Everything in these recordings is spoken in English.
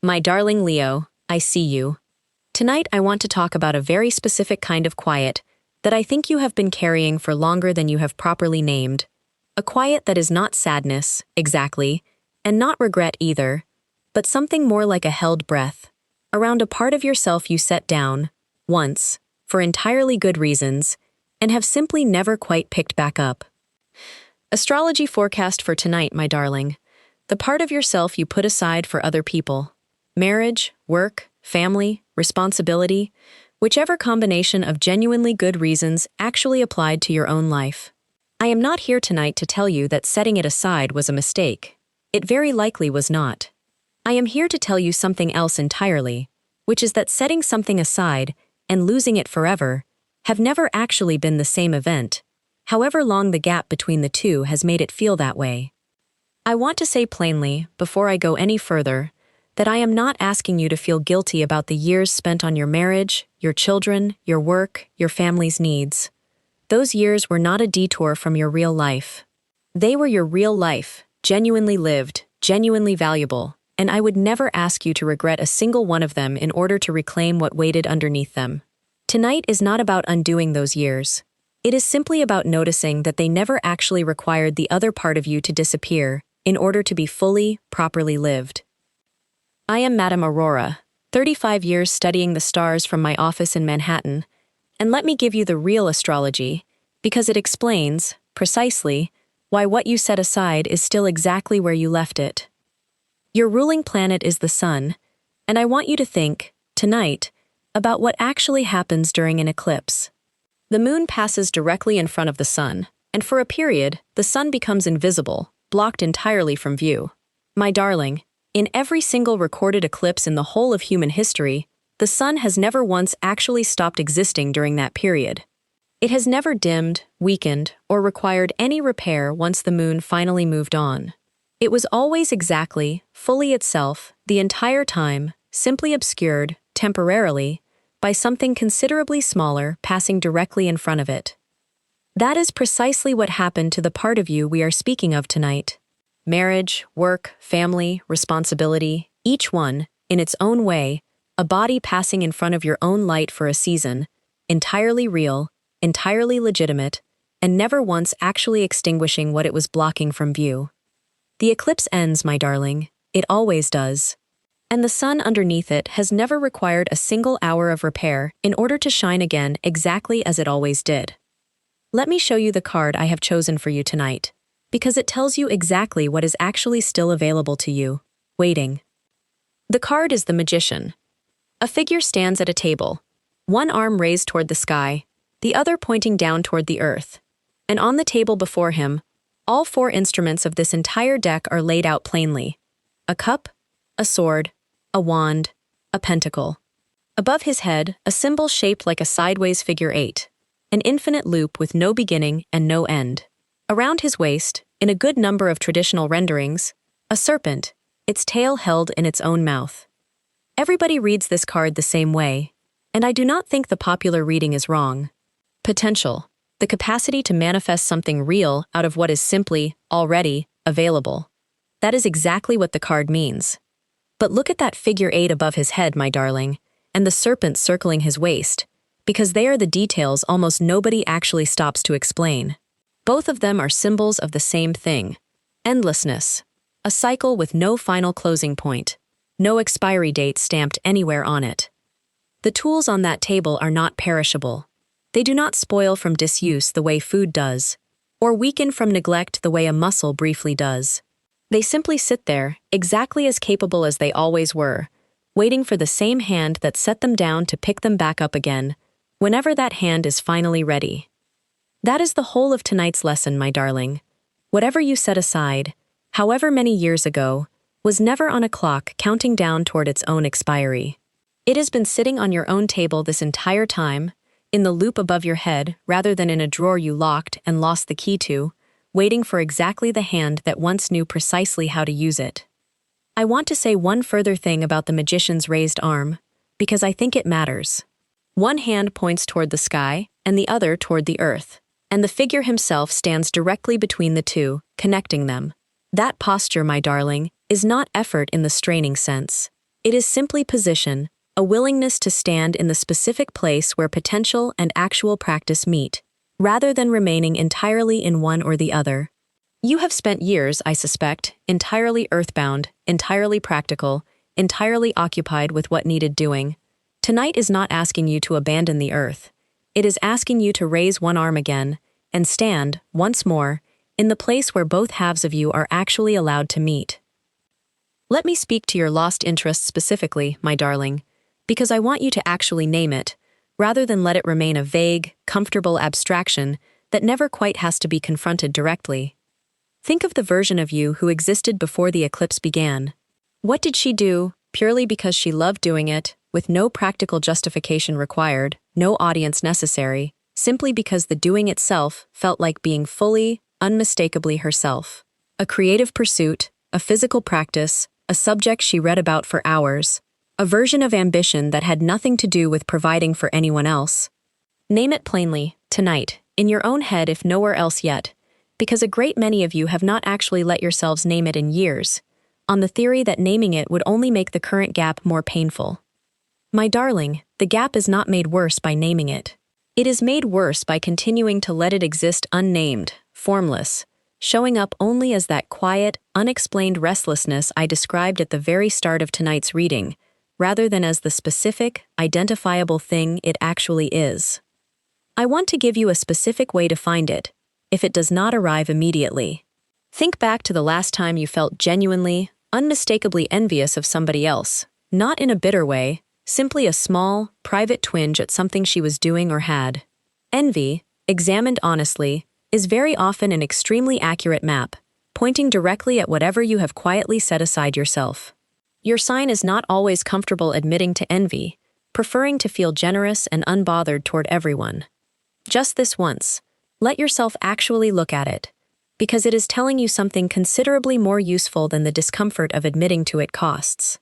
My darling Leo, I see you. Tonight I want to talk about a very specific kind of quiet that I think you have been carrying for longer than you have properly named. A quiet that is not sadness, exactly, and not regret either, but something more like a held breath, around a part of yourself you set down, once, for entirely good reasons, and have simply never quite picked back up. Astrology forecast for tonight, my darling. The part of yourself you put aside for other people. Marriage, work, family, responsibility, whichever combination of genuinely good reasons actually applied to your own life. I am not here tonight to tell you that setting it aside was a mistake. It very likely was not. I am here to tell you something else entirely, which is that setting something aside and losing it forever have never actually been the same event, however long the gap between the two has made it feel that way. I want to say plainly, before I go any further, that I am not asking you to feel guilty about the years spent on your marriage, your children, your work, your family's needs. Those years were not a detour from your real life. They were your real life, genuinely lived, genuinely valuable, and I would never ask you to regret a single one of them in order to reclaim what waited underneath them. Tonight is not about undoing those years. It is simply about noticing that they never actually required the other part of you to disappear in order to be fully, properly lived. I am Madame Aurora, 35 years studying the stars from my office in Manhattan, and let me give you the real astrology, because it explains, precisely, why what you set aside is still exactly where you left it. Your ruling planet is the sun, and I want you to think, tonight, about what actually happens during an eclipse. The moon passes directly in front of the sun, and for a period, the sun becomes invisible, blocked entirely from view. My darling, in every single recorded eclipse in the whole of human history, the sun has never once actually stopped existing during that period. It has never dimmed, weakened, or required any repair once the moon finally moved on. It was always exactly, fully itself, the entire time, simply obscured, temporarily, by something considerably smaller passing directly in front of it. That is precisely what happened to the part of you we are speaking of tonight. Marriage, work, family, responsibility, each one, in its own way, a body passing in front of your own light for a season, entirely real, entirely legitimate, and never once actually extinguishing what it was blocking from view. The eclipse ends, my darling. It always does. And the sun underneath it has never required a single hour of repair in order to shine again exactly as it always did. Let me show you the card I have chosen for you tonight, because it tells you exactly what is actually still available to you, waiting. The card is the Magician. A figure stands at a table, one arm raised toward the sky, the other pointing down toward the earth. And on the table before him, all four instruments of this entire deck are laid out plainly. A cup, a sword, a wand, a pentacle. Above his head, a symbol shaped like a sideways figure 8, an infinite loop with no beginning and no end. Around his waist, in a good number of traditional renderings, a serpent, its tail held in its own mouth. Everybody reads this card the same way, and I do not think the popular reading is wrong. Potential, the capacity to manifest something real out of what is simply, already, available. That is exactly what the card means. But look at that figure 8 above his head, my darling, and the serpent circling his waist, because they are the details almost nobody actually stops to explain. Both of them are symbols of the same thing: endlessness, a cycle with no final closing point, no expiry date stamped anywhere on it. The tools on that table are not perishable. They do not spoil from disuse the way food does, or weaken from neglect the way a muscle briefly does. They simply sit there, exactly as capable as they always were, waiting for the same hand that set them down to pick them back up again, whenever that hand is finally ready. That is the whole of tonight's lesson, my darling. Whatever you set aside, however many years ago, was never on a clock counting down toward its own expiry. It has been sitting on your own table this entire time, in the loop above your head rather than in a drawer you locked and lost the key to, waiting for exactly the hand that once knew precisely how to use it. I want to say one further thing about the magician's raised arm, because I think it matters. One hand points toward the sky, and the other toward the earth, and the figure himself stands directly between the two, connecting them. That posture, my darling, is not effort in the straining sense. It is simply position, a willingness to stand in the specific place where potential and actual practice meet, rather than remaining entirely in one or the other. You have spent years, I suspect, entirely earthbound, entirely practical, entirely occupied with what needed doing. Tonight is not asking you to abandon the earth. It is asking you to raise one arm again and stand, once more, in the place where both halves of you are actually allowed to meet. Let me speak to your lost interest specifically, my darling, because I want you to actually name it, rather than let it remain a vague, comfortable abstraction that never quite has to be confronted directly. Think of the version of you who existed before the eclipse began. What did she do, purely because she loved doing it, with no practical justification required, no audience necessary, simply because the doing itself felt like being fully, unmistakably herself? A creative pursuit, a physical practice, a subject she read about for hours, a version of ambition that had nothing to do with providing for anyone else. Name it plainly, tonight, in your own head if nowhere else yet, because a great many of you have not actually let yourselves name it in years, on the theory that naming it would only make the current gap more painful. My darling, the gap is not made worse by naming it. It is made worse by continuing to let it exist unnamed, formless, showing up only as that quiet, unexplained restlessness I described at the very start of tonight's reading, rather than as the specific, identifiable thing it actually is. I want to give you a specific way to find it, if it does not arrive immediately. Think back to the last time you felt genuinely, unmistakably envious of somebody else, not in a bitter way, simply a small, private twinge at something she was doing or had. Envy, examined honestly, is very often an extremely accurate map, pointing directly at whatever you have quietly set aside yourself. Your sign is not always comfortable admitting to envy, preferring to feel generous and unbothered toward everyone. Just this once, let yourself actually look at it, because it is telling you something considerably more useful than the discomfort of admitting to it costs.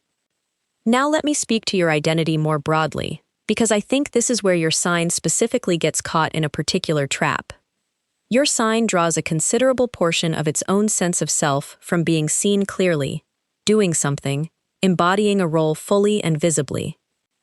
Now let me speak to your identity more broadly, because I think this is where your sign specifically gets caught in a particular trap. Your sign draws a considerable portion of its own sense of self from being seen clearly, doing something, embodying a role fully and visibly.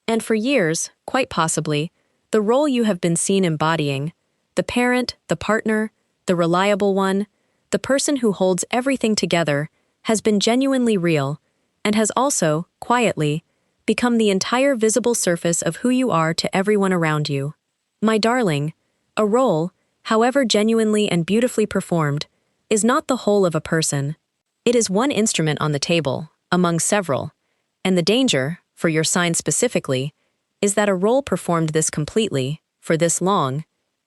And for years, quite possibly, the role you have been seen embodying, the parent, the partner, the reliable one, the person who holds everything together, has been genuinely real, and has also, quietly, become the entire visible surface of who you are to everyone around you. My darling, a role, however genuinely and beautifully performed, is not the whole of a person. It is one instrument on the table, among several, and the danger, for your sign specifically, is that a role performed this completely, for this long,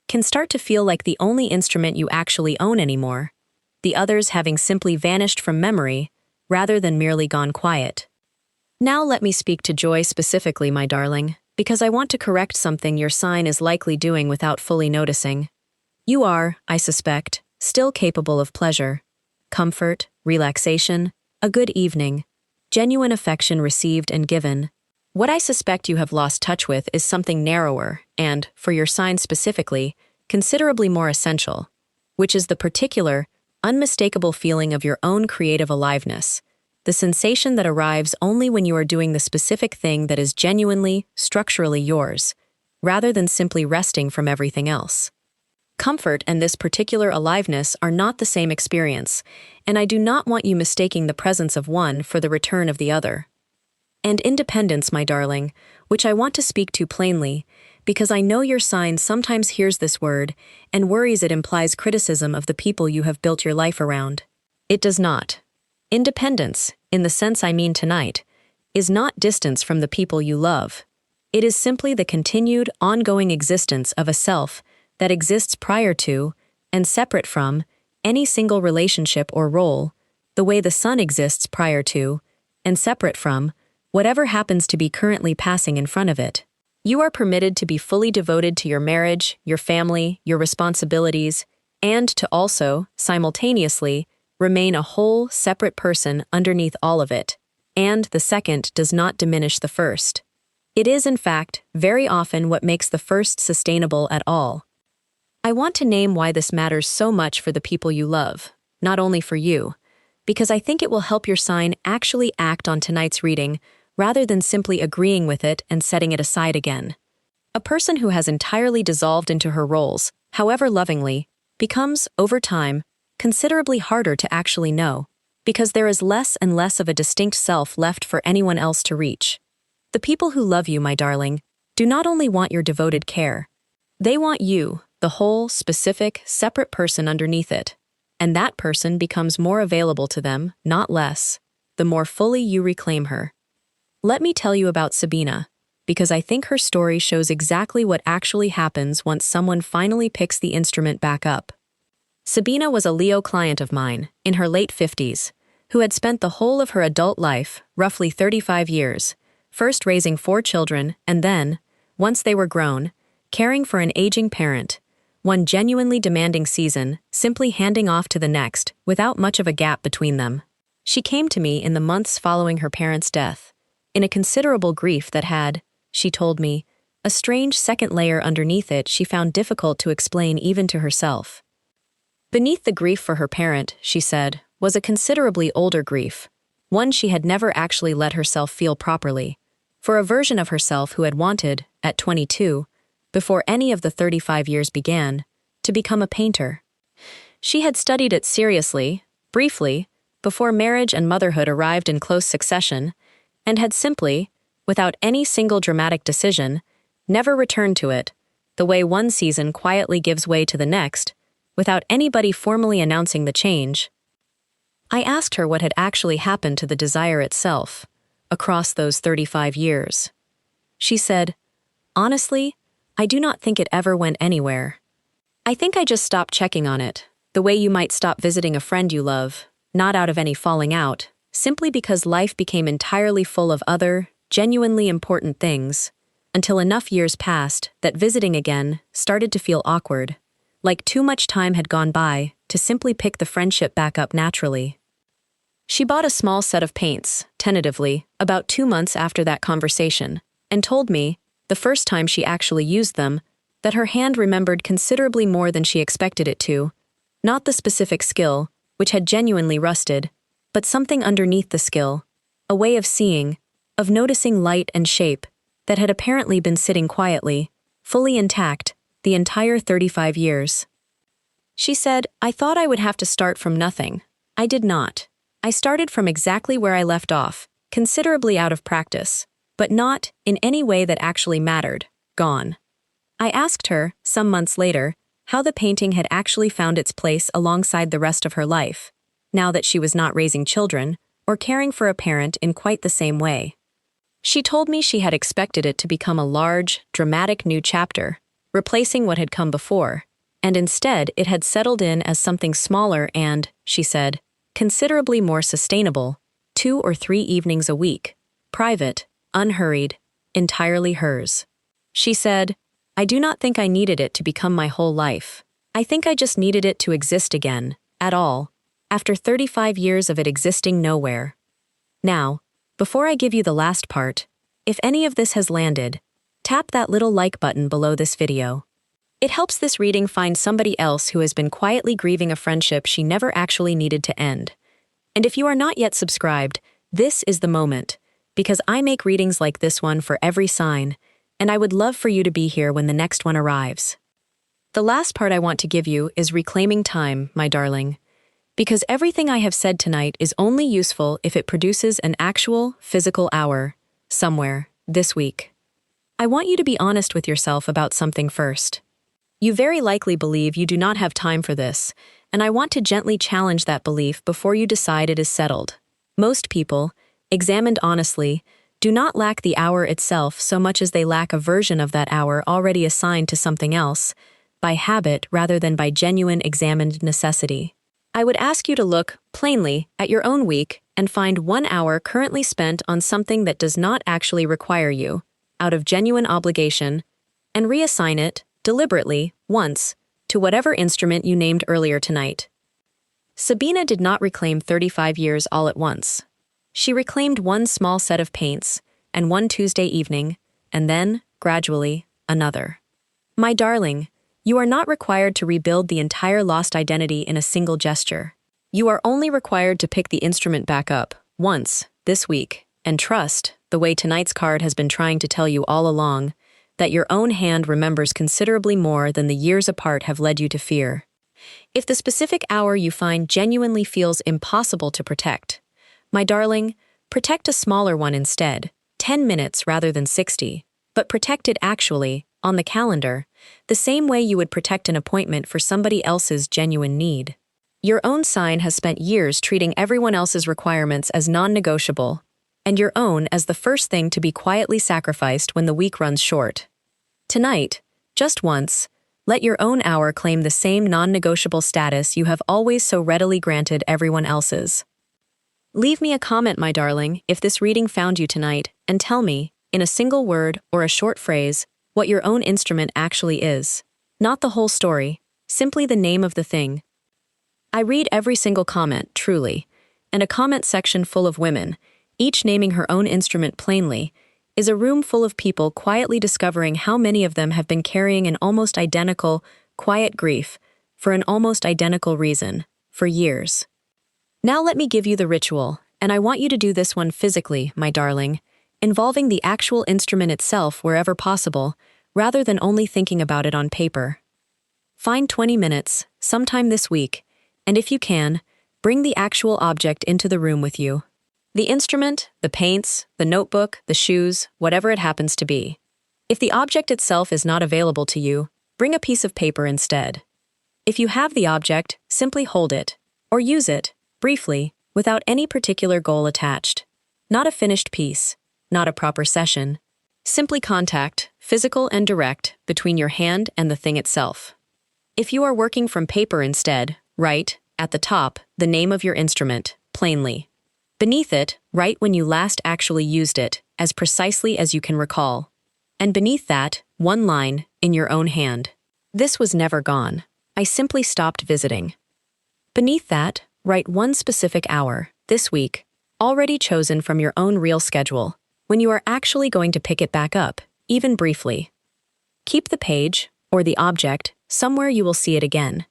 can start to feel like the only instrument you actually own anymore, the others having simply vanished from memory, rather than merely gone quiet. Now let me speak to joy specifically, my darling, because I want to correct something your sign is likely doing without fully noticing. You are, I suspect, still capable of pleasure, comfort, relaxation, a good evening, genuine affection received and given. What I suspect you have lost touch with is something narrower and, for your sign specifically, considerably more essential, which is the particular, unmistakable feeling of your own creative aliveness, the sensation that arrives only when you are doing the specific thing that is genuinely, structurally yours, rather than simply resting from everything else. Comfort and this particular aliveness are not the same experience, and I do not want you mistaking the presence of one for the return of the other. And independence, my darling, which I want to speak to plainly, because I know your sign sometimes hears this word and worries it implies criticism of the people you have built your life around. It does not. Independence, in the sense I mean tonight, is not distance from the people you love. It is simply the continued, ongoing existence of a self that exists prior to, and separate from, any single relationship or role, the way the sun exists prior to, and separate from, whatever happens to be currently passing in front of it. You are permitted to be fully devoted to your marriage, your family, your responsibilities, and to also, simultaneously, remain a whole, separate person underneath all of it, and the second does not diminish the first. It is, in fact, very often what makes the first sustainable at all. I want to name why this matters so much for the people you love, not only for you, because I think it will help your sign actually act on tonight's reading rather than simply agreeing with it and setting it aside again. A person who has entirely dissolved into her roles, however lovingly, becomes, over time, considerably harder to actually know, because there is less and less of a distinct self left for anyone else to reach. The people who love you, my darling, do not only want your devoted care. They want you, the whole, specific, separate person underneath it. And that person becomes more available to them, not less, the more fully you reclaim her. Let me tell you about Sabina, because I think her story shows exactly what actually happens once someone finally picks the instrument back up. Sabina was a Leo client of mine, in her late 50s, who had spent the whole of her adult life, roughly 35 years, first raising 4 children and then, once they were grown, caring for an aging parent, one genuinely demanding season, simply handing off to the next without much of a gap between them. She came to me in the months following her parents' death, in a considerable grief that had, she told me, a strange second layer underneath it she found difficult to explain even to herself. Beneath the grief for her parent, she said, was a considerably older grief, one she had never actually let herself feel properly, for a version of herself who had wanted, at 22, before any of the 35 years began, to become a painter. She had studied it seriously, briefly, before marriage and motherhood arrived in close succession, and had simply, without any single dramatic decision, never returned to it, the way one season quietly gives way to the next, without anybody formally announcing the change. I asked her what had actually happened to the desire itself, across those 35 years. She said, "Honestly, I do not think it ever went anywhere. I think I just stopped checking on it, the way you might stop visiting a friend you love, not out of any falling out, simply because life became entirely full of other, genuinely important things, until enough years passed that visiting again started to feel awkward, like too much time had gone by to simply pick the friendship back up naturally." She bought a small set of paints, tentatively, about 2 months after that conversation, and told me, the first time she actually used them, that her hand remembered considerably more than she expected it to, not the specific skill, which had genuinely rusted, but something underneath the skill, a way of seeing, of noticing light and shape, that had apparently been sitting quietly, fully intact, the entire 35 years. She said, "I thought I would have to start from nothing. I did not. I started from exactly where I left off, considerably out of practice, but not, in any way that actually mattered, gone." I asked her, some months later, how the painting had actually found its place alongside the rest of her life, now that she was not raising children or caring for a parent in quite the same way. She told me she had expected it to become a large, dramatic new chapter, replacing what had come before, and instead it had settled in as something smaller and, she said, considerably more sustainable, 2 or 3 evenings a week, private, unhurried, entirely hers. She said, "I do not think I needed it to become my whole life. I think I just needed it to exist again, at all, after 35 years of it existing nowhere." Now, before I give you the last part, if any of this has landed, tap that little like button below this video. It helps this reading find somebody else who has been quietly grieving a friendship she never actually needed to end. And if you are not yet subscribed, this is the moment, because I make readings like this one for every sign, and I would love for you to be here when the next one arrives. The last part I want to give you is reclaiming time, my darling, because everything I have said tonight is only useful if it produces an actual, physical hour, somewhere, this week. I want you to be honest with yourself about something first. You very likely believe you do not have time for this, and I want to gently challenge that belief before you decide it is settled. Most people, examined honestly, do not lack the hour itself so much as they lack a version of that hour already assigned to something else, by habit rather than by genuine examined necessity. I would ask you to look, plainly, at your own week and find 1 hour currently spent on something that does not actually require you, out of genuine obligation, and reassign it, deliberately, once, to whatever instrument you named earlier tonight. Sabina did not reclaim 35 years all at once. She reclaimed one small set of paints, and one Tuesday evening, and then, gradually, another. My darling, you are not required to rebuild the entire lost identity in a single gesture. You are only required to pick the instrument back up, once, this week, And trust, the way tonight's card has been trying to tell you all along, that your own hand remembers considerably more than the years apart have led you to fear. If the specific hour you find genuinely feels impossible to protect, my darling, protect a smaller one instead, 10 minutes rather than 60, but protect it actually, on the calendar, the same way you would protect an appointment for somebody else's genuine need. Your own sign has spent years treating everyone else's requirements as non-negotiable, and your own as the first thing to be quietly sacrificed when the week runs short. Tonight, just once, let your own hour claim the same non-negotiable status you have always so readily granted everyone else's. Leave me a comment, my darling, if this reading found you tonight, and tell me, in a single word or a short phrase, what your own instrument actually is. Not the whole story, simply the name of the thing. I read every single comment, truly, and a comment section full of women, each naming her own instrument plainly, is a room full of people quietly discovering how many of them have been carrying an almost identical, quiet grief, for an almost identical reason, for years. Now let me give you the ritual, and I want you to do this one physically, my darling, involving the actual instrument itself wherever possible, rather than only thinking about it on paper. Find 20 minutes, sometime this week, and if you can, bring the actual object into the room with you. The instrument, the paints, the notebook, the shoes, whatever it happens to be. If the object itself is not available to you, bring a piece of paper instead. If you have the object, simply hold it, or use it, briefly, without any particular goal attached. Not a finished piece, not a proper session. Simply contact, physical and direct, between your hand and the thing itself. If you are working from paper instead, write, at the top, the name of your instrument, plainly. Beneath it, write when you last actually used it, as precisely as you can recall. And beneath that, one line, in your own hand. This was never gone. I simply stopped visiting. Beneath that, write one specific hour, this week, already chosen from your own real schedule, when you are actually going to pick it back up, even briefly. Keep the page, or the object, somewhere you will see it again.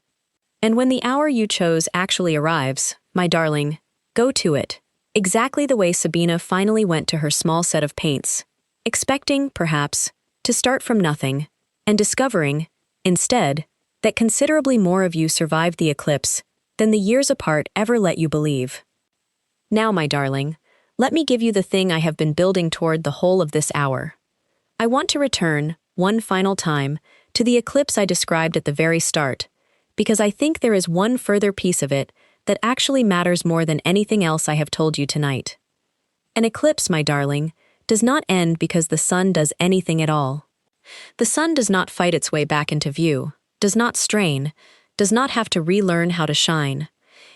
And when the hour you chose actually arrives, my darling, go to it, exactly the way Sabina finally went to her small set of paints, expecting, perhaps, to start from nothing, and discovering, instead, that considerably more of you survived the eclipse than the years apart ever let you believe. Now, my darling, let me give you the thing I have been building toward the whole of this hour. I want to return, one final time, to the eclipse I described at the very start, because I think there is one further piece of it that actually matters more than anything else I have told you tonight. An eclipse, my darling, does not end because the sun does anything at all. The sun does not fight its way back into view, does not strain, does not have to relearn how to shine.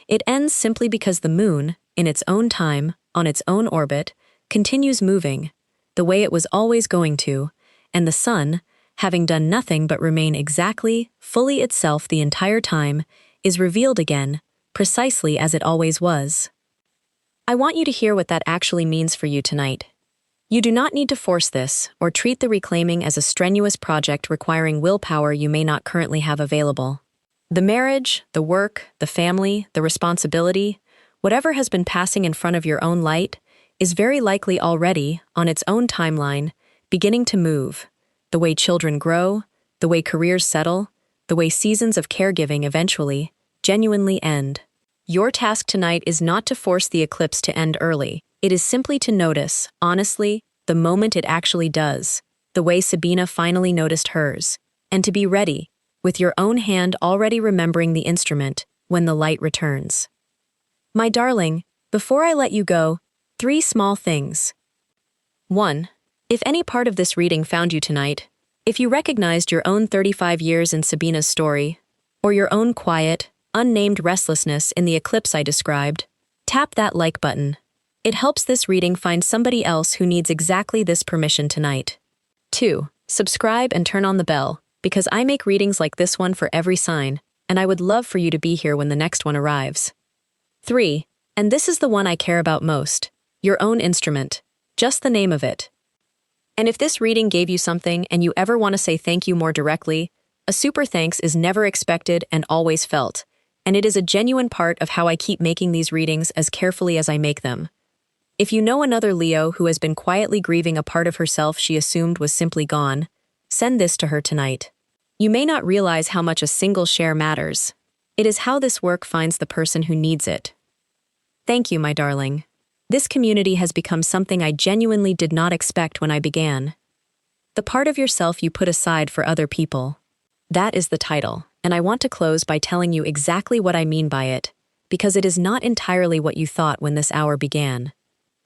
It ends simply because the moon, in its own time, on its own orbit, continues moving, the way it was always going to, and the sun, having done nothing but remain exactly, fully itself the entire time, is revealed again, precisely as it always was. I want you to hear what that actually means for you tonight. You do not need to force this, or treat the reclaiming as a strenuous project requiring willpower you may not currently have available. The marriage, the work, the family, the responsibility, whatever has been passing in front of your own light, is very likely already, on its own timeline, beginning to move. The way children grow, the way careers settle, the way seasons of caregiving eventually, genuinely end. Your task tonight is not to force the eclipse to end early. It is simply to notice, honestly, the moment it actually does, the way Sabina finally noticed hers, and to be ready, with your own hand already remembering the instrument, when the light returns. My darling, before I let you go, 3 small things. 1. If any part of this reading found you tonight, if you recognized your own 35 years in Sabina's story, or your own quiet, unnamed restlessness in the eclipse I described, tap that like button. It helps this reading find somebody else who needs exactly this permission tonight. 2. Subscribe and turn on the bell, because I make readings like this one for every sign, and I would love for you to be here when the next one arrives. 3. And this is the one I care about most, your own instrument, just the name of it. And if this reading gave you something and you ever want to say thank you more directly, a super thanks is never expected and always felt, and it is a genuine part of how I keep making these readings as carefully as I make them. If you know another Leo who has been quietly grieving a part of herself she assumed was simply gone, send this to her tonight. You may not realize how much a single share matters. It is how this work finds the person who needs it. Thank you, my darling. This community has become something I genuinely did not expect when I began. The part of yourself you put aside for other people. That is the title, and I want to close by telling you exactly what I mean by it, because it is not entirely what you thought when this hour began.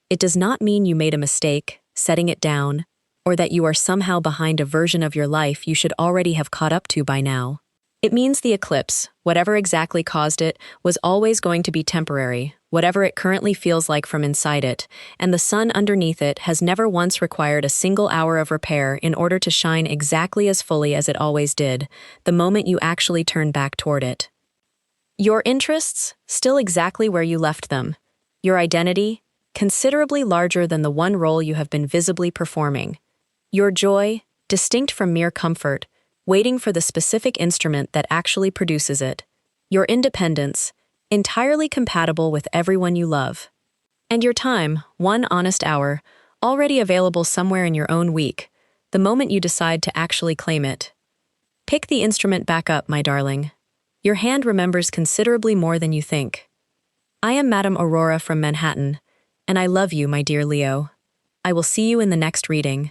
It does not mean you made a mistake, setting it down, or that you are somehow behind a version of your life you should already have caught up to by now. It means the eclipse, whatever exactly caused it, was always going to be temporary, whatever it currently feels like from inside it, and the sun underneath it has never once required a single hour of repair in order to shine exactly as fully as it always did, the moment you actually turn back toward it. Your interests, still exactly where you left them. Your identity, considerably larger than the one role you have been visibly performing. Your joy, distinct from mere comfort, waiting for the specific instrument that actually produces it. Your independence, entirely compatible with everyone you love. And your time, one honest hour, already available somewhere in your own week, the moment you decide to actually claim it. Pick the instrument back up, my darling. Your hand remembers considerably more than you think. I am Madame Aurora from Manhattan, and I love you, my dear Leo. I will see you in the next reading.